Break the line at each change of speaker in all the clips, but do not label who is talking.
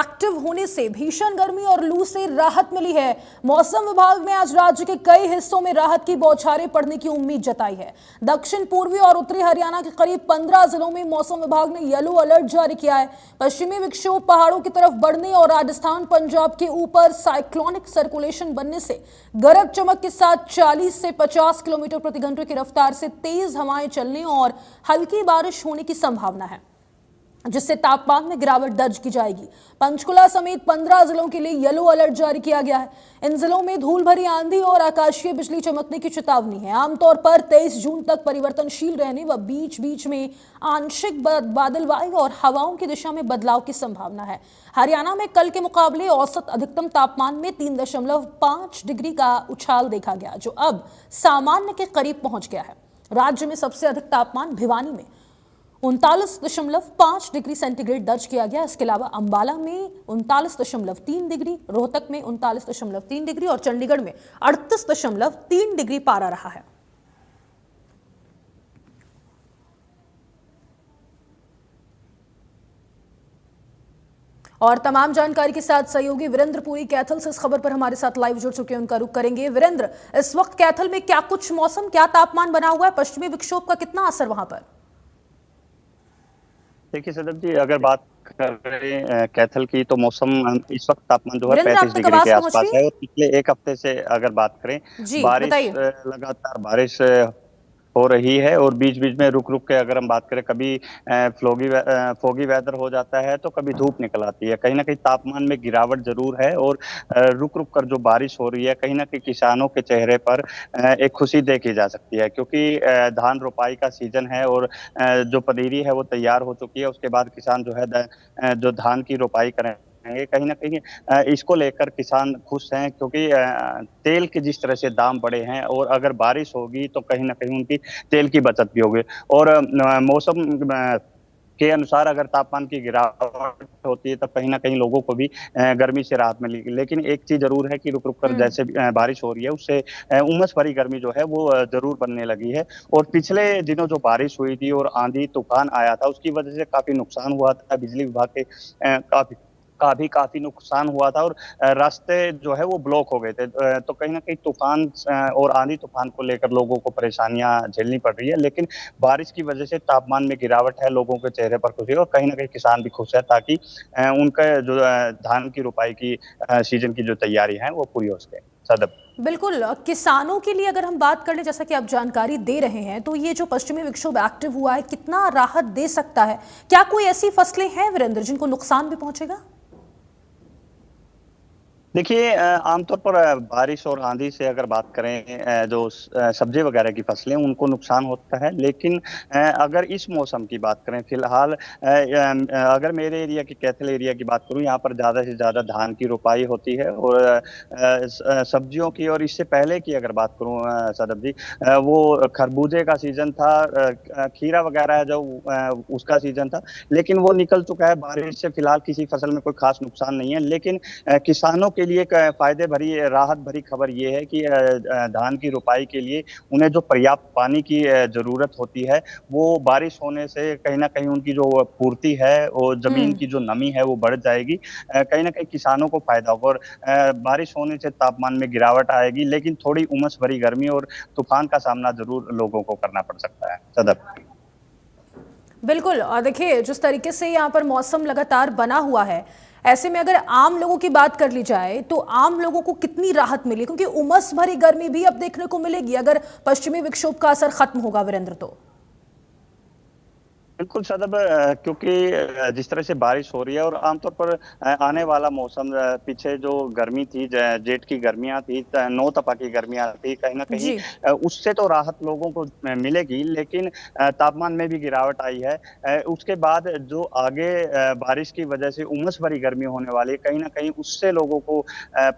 Active होने से भीषण गर्मी और लू से राहत मिली है। मौसम विभाग ने आज राज्य के कई हिस्सों में राहत की बौछारें पड़ने की उम्मीद जताई है। दक्षिण पूर्वी और उत्तरी हरियाणा के करीब 15 जिलों में मौसम विभाग ने येलो अलर्ट जारी किया है। पश्चिमी विक्षोभ पहाड़ों की तरफ बढ़ने और राजस्थान पंजाब के ऊपर साइक्लोनिक सर्कुलेशन बनने से गरज चमक के साथ 40 से 50 किलोमीटर प्रति घंटे की रफ्तार से तेज हवाएं चलने और हल्की बारिश होने की संभावना है, जिससे तापमान में गिरावट दर्ज की जाएगी। पंचकुला समेत 15 जिलों के लिए येलो अलर्ट जारी किया गया है। इन जिलों में धूल भरी आंधी और आकाशीय बिजली चमकने की चेतावनी है। आमतौर पर 23 जून तक परिवर्तनशील रहने व बीच बीच में आंशिक बादलवायु और हवाओं की दिशा में बदलाव की संभावना है। हरियाणा में कल के मुकाबले औसत अधिकतम तापमान में 3.5 डिग्री का उछाल देखा गया, जो अब सामान्य के करीब पहुंच गया है। राज्य में सबसे अधिक तापमान भिवानी में 39.5 डिग्री सेंटीग्रेड दर्ज किया गया। इसके अलावा अंबाला में 39.3 डिग्री, रोहतक में 39.3 डिग्री और चंडीगढ़ में 38.3 डिग्री पारा रहा है। और तमाम जानकारी के साथ सहयोगी वीरेंद्र पुरी कैथल से इस खबर पर हमारे साथ लाइव जुड़ चुके हैं, उनका रुख करेंगे। वीरेंद्र, इस वक्त कैथल में क्या कुछ मौसम, क्या तापमान बना हुआ है? पश्चिमी विक्षोभ का कितना असर वहां पर?
देखिए सदब जी, अगर बात करें कैथल की तो मौसम इस वक्त तापमान जो है 35 डिग्री के आसपास है। और पिछले एक हफ्ते से अगर बात करें, बारिश लगातार बारिश हो रही है और बीच बीच में रुक रुक के अगर हम बात करें, कभी फोगी वेदर हो जाता है तो कभी धूप निकल आती है। कहीं ना कहीं तापमान में गिरावट जरूर है और रुक रुक कर जो बारिश हो रही है, कहीं ना कहीं किसानों के चेहरे पर एक खुशी देखी जा सकती है, क्योंकि धान रोपाई का सीजन है और जो पनीरी है वो तैयार हो चुकी है। उसके बाद किसान जो है जो धान की रोपाई करें, कहीं ना कहीं इसको लेकर किसान खुश हैं, क्योंकि तेल के जिस तरह से दाम बढ़े हैं और अगर बारिश होगी तो कहीं ना कहीं उनकी तेल की बचत भी होगी। और मौसम के अनुसार अगर तापमान की गिरावट होती है तब कहीं ना कहीं लोगों को भी गर्मी से राहत मिलेगी। लेकिन एक चीज जरूर है कि रुक रुक कर जैसे बारिश हो रही है, उससे उमस भरी गर्मी जो है वो जरूर बनने लगी है। और पिछले दिनों जो बारिश हुई थी और आंधी तूफान आया था, उसकी वजह से काफी नुकसान हुआ था। बिजली विभाग के काफी नुकसान हुआ था और रास्ते जो है वो ब्लॉक हो गए थे। तो कहीं ना कहीं तूफान और आंधी तूफान को लेकर लोगों को परेशानियां झेलनी पड़ रही है। लेकिन बारिश की वजह से तापमान में गिरावट है, लोगों के चेहरे पर खुशी है और कहीं ना कहीं किसान भी खुश है, ताकि उनका जो धान की रोपाई की सीजन की जो तैयारी है वो पूरी हो सके। सदब,
बिल्कुल, किसानों के लिए अगर हम बात कर लें, जैसा कि आप जानकारी दे रहे हैं, तो ये जो पश्चिमी विक्षोभ एक्टिव हुआ है, कितना राहत दे सकता है? क्या कोई ऐसी फसलें हैं वीरेंद्र जिनको नुकसान भी पहुंचेगा?
देखिए, आमतौर पर बारिश और आंधी से अगर बात करें, जो सब्जी वगैरह की फसलें उनको नुकसान होता है। लेकिन अगर इस मौसम की बात करें, फिलहाल अगर मेरे एरिया की कैथल एरिया की बात करूं, यहाँ पर ज़्यादा से ज़्यादा धान की रोपाई होती है और सब्जियों की। और इससे पहले की अगर बात करूं सदब जी, वो खरबूजे का सीजन था, खीरा वगैरह है जो उसका सीजन था, लेकिन वो निकल चुका है। बारिश से फिलहाल किसी फसल में कोई खास नुकसान नहीं है। लेकिन किसानों के लिए एक फायदे भरी, राहत भरी खबर ये है कि धान की रोपाई के लिए उन्हें जो पर्याप्त पानी की जरूरत होती है, वो बारिश होने से कहीं ना कहीं उनकी जो पूर्ति है और जमीन की जो नमी है वो बढ़ जाएगी। कहीं ना कहीं किसानों को फायदा होगा और बारिश होने से तापमान में गिरावट आएगी। लेकिन थोड़ी उमस भरी गर्मी और तूफान का सामना जरूर लोगों को करना पड़ सकता है। सदब,
बिल्कुल, और देखिए जिस तरीके से यहाँ पर मौसम लगातार बना हुआ है, ऐसे में अगर आम लोगों की बात कर ली जाए तो आम लोगों को कितनी राहत मिली? क्योंकि उमस भरी गर्मी भी अब देखने को मिलेगी अगर पश्चिमी विक्षोभ का असर खत्म होगा वीरेंद्र तो।
बिल्कुल सदब, क्योंकि जिस तरह से बारिश हो रही है और आमतौर पर आने वाला मौसम, पीछे जो गर्मी थी, जेठ की गर्मियां थी, नौ तपा की गर्मियां थी, कहीं ना कहीं उससे तो राहत लोगों को मिलेगी। लेकिन तापमान में भी गिरावट आई है। उसके बाद जो आगे बारिश की वजह से उमस भरी गर्मी होने वाली है, कहीं ना कहीं उससे लोगों को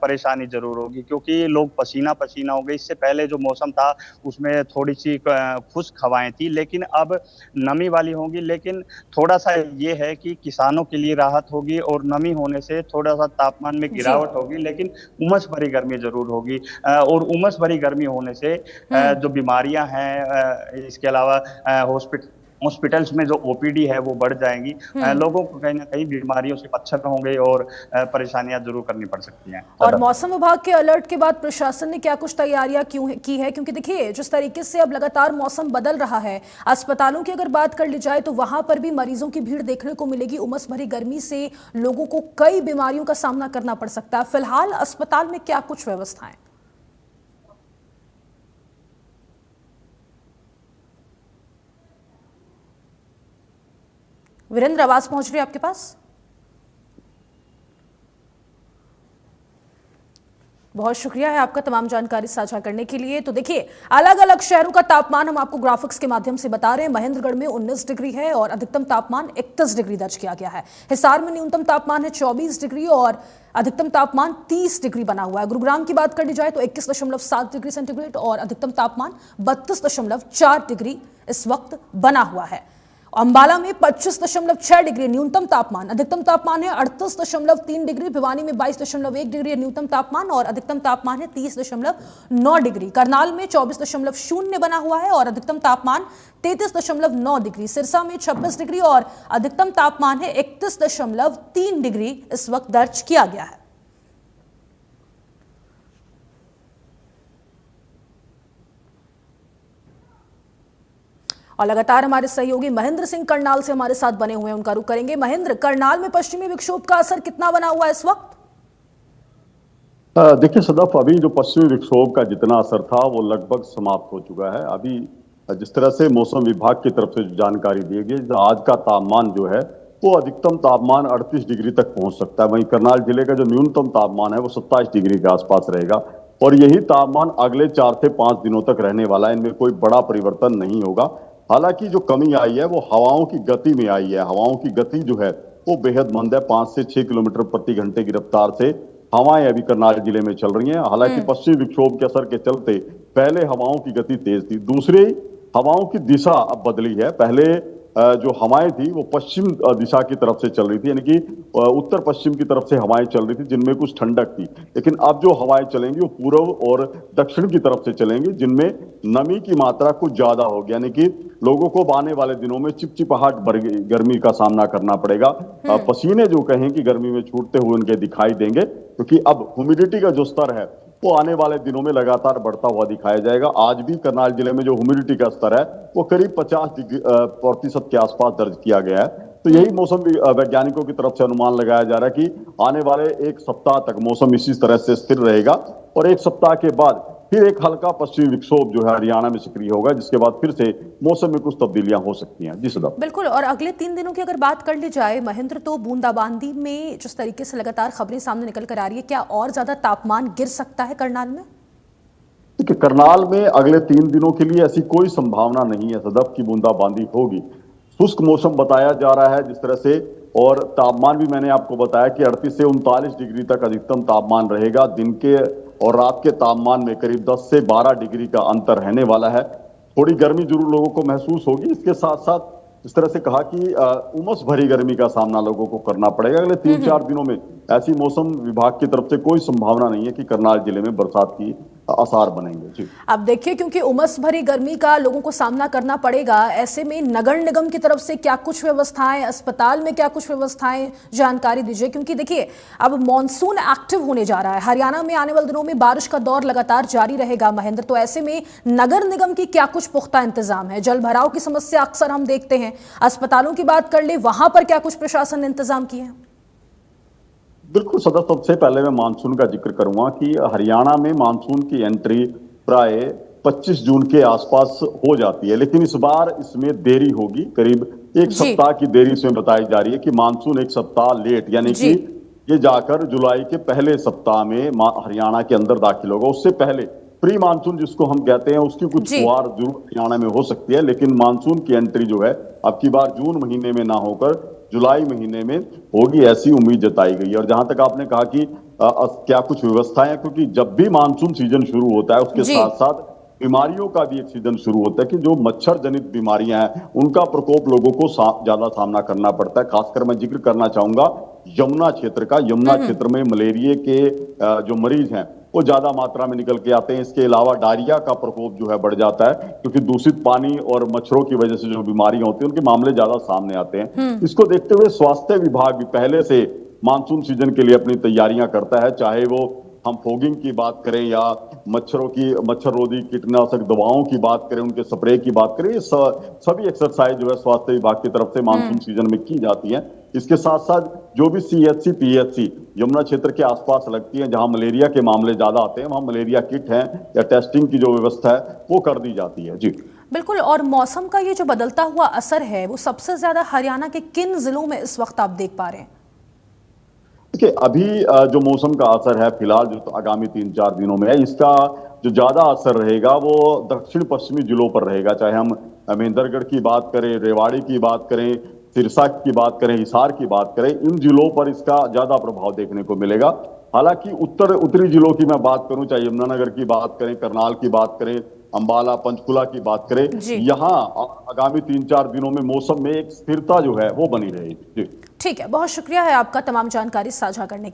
परेशानी जरूर होगी, क्योंकि लोग पसीना पसीना हो गए। इससे पहले जो मौसम था उसमें थोड़ी सी खुश्क हवाएं थी, लेकिन अब नमी वाली होंगी। लेकिन थोड़ा सा ये है कि किसानों के लिए राहत होगी और नमी होने से थोड़ा सा तापमान में गिरावट होगी, लेकिन उमस भरी गर्मी जरूर होगी। और उमस भरी गर्मी होने से जो बीमारियां हैं, इसके अलावा हॉस्पिटल्स में जो ओपीडी है वो बढ़ जाएंगी, लोगों को कहीं ना कहीं बीमारियों से बचना होंगे और परेशानियां जरूर करनी पड़ सकती हैं।
और मौसम विभाग के अलर्ट के बाद प्रशासन ने क्या कुछ तैयारियां की है, क्योंकि देखिए जिस तरीके से अब लगातार मौसम बदल रहा है, अस्पतालों की अगर बात कर ली जाए तो वहां पर भी मरीजों की भीड़ देखने को मिलेगी। उमस भरी गर्मी से लोगों को कई बीमारियों का सामना करना पड़ सकता है। फिलहाल अस्पताल में क्या कुछ व्यवस्थाएं? वीरेंद्र, आवाज पहुंच रही है आपके पास? बहुत शुक्रिया है आपका तमाम जानकारी साझा करने के लिए। तो देखिए, अलग अलग शहरों का तापमान हम आपको ग्राफिक्स के माध्यम से बता रहे हैं। महेंद्रगढ़ में 19 डिग्री है और अधिकतम तापमान 31 डिग्री दर्ज किया गया है। हिसार में न्यूनतम तापमान है 24 डिग्री और अधिकतम तापमान 30 डिग्री बना हुआ है। गुरुग्राम की बात कर ली जाए तो 21.7 डिग्री सेंटीग्रेड और अधिकतम तापमान 32.4 डिग्री इस वक्त बना हुआ है। अंबाला में 25.6 डिग्री न्यूनतम तापमान, अधिकतम तापमान है 38.3 डिग्री। भिवानी में 22.1 डिग्री न्यूनतम तापमान और अधिकतम तापमान है 30.9 डिग्री। करनाल में 24.0 बना हुआ है और अधिकतम तापमान 33.9 डिग्री। सिरसा में 26 डिग्री और अधिकतम तापमान है 31.3 डिग्री इस वक्त दर्ज किया गया है। और लगातार हमारे सहयोगी महेंद्र सिंह करनाल से हमारे साथ बने हुए हैं, उनका रुख करेंगे। महेंद्र, करनाल में पश्चिमी विक्षोभ का असर कितना बना हुआ है इस वक्त?
देखिए सदफ, अभी जो पश्चिमी विक्षोभ का जितना असर था वो लगभग समाप्त हो चुका है। अभी जिस तरह से मौसम विभाग की तरफ से जो जानकारी दी गई, आज का तापमान जो है वो अधिकतम तापमान 38 डिग्री तक पहुंच सकता है। वहीं करनाल जिले का जो न्यूनतम तापमान है वो 27 डिग्री के आसपास रहेगा और यही तापमान अगले 4 से 5 दिनों तक रहने वाला है। इनमें कोई बड़ा परिवर्तन नहीं होगा। हालांकि जो कमी आई है वो हवाओं की गति में आई है। हवाओं की गति जो है वो बेहद मंद है। 5 से 6 किलोमीटर प्रति घंटे की रफ्तार से हवाएं अभी करनाल जिले में चल रही हैं। हालांकि पश्चिमी विक्षोभ के असर के चलते पहले हवाओं की गति तेज थी, दूसरी हवाओं की दिशा अब बदली है। पहले जो हवाएं थी वो पश्चिम दिशा की तरफ से चल रही थी, यानी कि उत्तर पश्चिम की तरफ से हवाएं चल रही थी जिनमें कुछ ठंडक थी। लेकिन अब जो हवाएं चलेंगी वो पूर्व और दक्षिण की तरफ से चलेंगी जिनमें नमी की मात्रा कुछ ज्यादा होगी, यानी कि लोगों को आने वाले दिनों में चिपचिपाहट गर्मी का सामना करना पड़ेगा। पसीने जो कहें कि गर्मी में छूटते हुए उनके दिखाई देंगे, क्योंकि अब ह्यूमिडिटी का जो स्तर है वो आने वाले दिनों में लगातार बढ़ता हुआ दिखाया जाएगा। आज भी करनाल जिले में जो ह्यूमिडिटी का स्तर है वो करीब 50% के आसपास दर्ज किया गया है। तो यही मौसम वैज्ञानिकों की तरफ से अनुमान लगाया जा रहा है कि आने वाले एक सप्ताह तक मौसम इसी तरह से स्थिर रहेगा और एक सप्ताह के बाद फिर एक हल्का पश्चिमी विक्षोभ जो है हरियाणा में सक्रिय होगा, जिसके बाद फिर से मौसम में कुछ तब्दीलियां हो सकती हैं। जी सदा,
बिल्कुल। और अगले 3 दिनों की अगर बात कर ली जाए महेंद्र, तो बूंदाबांदी में जिस तरीके से लगातार खबरें सामने निकल कर आ रही है, क्या और ज्यादा तापमान गिर सकता है करनाल में?
देखिए, करनाल में अगले 3 दिनों के लिए ऐसी कोई संभावना नहीं है सदफ की बूंदाबांदी होगी। शुष्क मौसम बताया जा रहा है जिस तरह से, और तापमान भी मैंने आपको बताया कि 38 से 39 डिग्री तक अधिकतम तापमान रहेगा। दिन के और रात के तापमान में करीब 10 से 12 डिग्री का अंतर रहने वाला है। थोड़ी गर्मी जरूर लोगों को महसूस होगी। इसके साथ साथ इस तरह से कहा कि उमस भरी गर्मी का सामना लोगों को करना पड़ेगा। अगले 3-4 दिनों में ऐसी मौसम विभाग की तरफ से कोई संभावना नहीं है कि करनाल जिले में बरसात की आसार बनेंगे। जी,
अब देखिए, क्योंकि उमस भरी गर्मी का लोगों को सामना करना पड़ेगा, ऐसे में नगर निगम की तरफ से क्या कुछ व्यवस्थाएं, अस्पताल में क्या कुछ व्यवस्थाएं, जानकारी दीजिए। क्योंकि देखिए, अब मॉनसून एक्टिव होने जा रहा है। हरियाणा में आने वाले दिनों में बारिश का दौर लगातार जारी रहेगा महेंद्र, तो ऐसे में नगर निगम की क्या कुछ पुख्ता इंतजाम है? जल भराव की समस्या अक्सर हम देखते हैं। अस्पतालों की बात कर ले, वहां पर क्या कुछ प्रशासन ने इंतजाम किए हैं?
बिल्कुल सदर, सबसे पहले मैं मानसून का जिक्र करूंगा कि हरियाणा में मानसून की एंट्री प्राय 25 जून के आसपास हो जाती है, लेकिन इस बार इसमें देरी होगी। करीब एक सप्ताह की देरी इसमें बताई जा रही है कि मानसून एक सप्ताह लेट, यानी कि ये जाकर जुलाई के पहले सप्ताह में हरियाणा के अंदर दाखिल होगा। उससे पहले प्री मानसून जिसको हम कहते हैं उसकी कुछ फुहार जरूर हरियाणा में हो सकती है, लेकिन मानसून की एंट्री जो है अब की बार जून महीने में ना होकर जुलाई महीने में होगी, ऐसी उम्मीद जताई गई है। और जहां तक आपने कहा कि क्या कुछ व्यवस्थाएं हैं, क्योंकि जब भी मानसून सीजन शुरू होता है उसके साथ साथ बीमारियों का भी एक सीजन शुरू होता है कि जो मच्छर जनित बीमारियां हैं उनका प्रकोप लोगों को ज्यादा सामना करना पड़ता है। खासकर मैं जिक्र करना चाहूंगा यमुना क्षेत्र का। यमुना क्षेत्र में मलेरिया के जो मरीज हैं वो ज्यादा मात्रा में निकल के आते हैं। इसके अलावा डायरिया का प्रकोप जो है बढ़ जाता है, क्योंकि दूषित पानी और मच्छरों की वजह से जो बीमारियां होती हैं उनके मामले ज्यादा सामने आते हैं। इसको देखते हुए स्वास्थ्य विभाग भी पहले से मानसून सीजन के लिए अपनी तैयारियां करता है, चाहे वो हम फॉगिंग की बात करें या मच्छररोधी कीटनाशक दवाओं की बात करें, उनके स्प्रे की बात करें, सभी एक्सरसाइज जो है स्वास्थ्य विभाग की तरफ से मानसून सीजन में की जाती है। इसके साथ साथ जो भी CHC PHC यमुना क्षेत्र के आसपास लगती है, जहां मलेरिया के मामले ज्यादा आते हैं, वहां मलेरिया किट है या टेस्टिंग की जो व्यवस्था है वो कर दी जाती है। जी
बिल्कुल। और मौसम का ये जो बदलता हुआ असर है वो सबसे ज्यादा हरियाणा के किन जिलों में इस वक्त आप देख पा रहे हैं?
देखिए, अभी जो मौसम का असर है फिलहाल जो आगामी 3-4 दिनों में है, इसका जो ज्यादा असर रहेगा वो दक्षिण पश्चिमी जिलों पर रहेगा। चाहे हम महेंद्रगढ़ की बात करें, रेवाड़ी की बात करें, सिरसा की बात करें, हिसार की बात करें, इन जिलों पर इसका ज्यादा प्रभाव देखने को मिलेगा। हालांकि उत्तरी जिलों की मैं बात करूं, चाहे यमुनानगर की बात करें, करनाल की बात करें, अंबाला पंचकुला की बात करें, यहाँ आगामी 3-4 दिनों में मौसम में एक स्थिरता जो है वो बनी रहेगी।
ठीक है, बहुत शुक्रिया है आपका तमाम जानकारी साझा करने के लिए।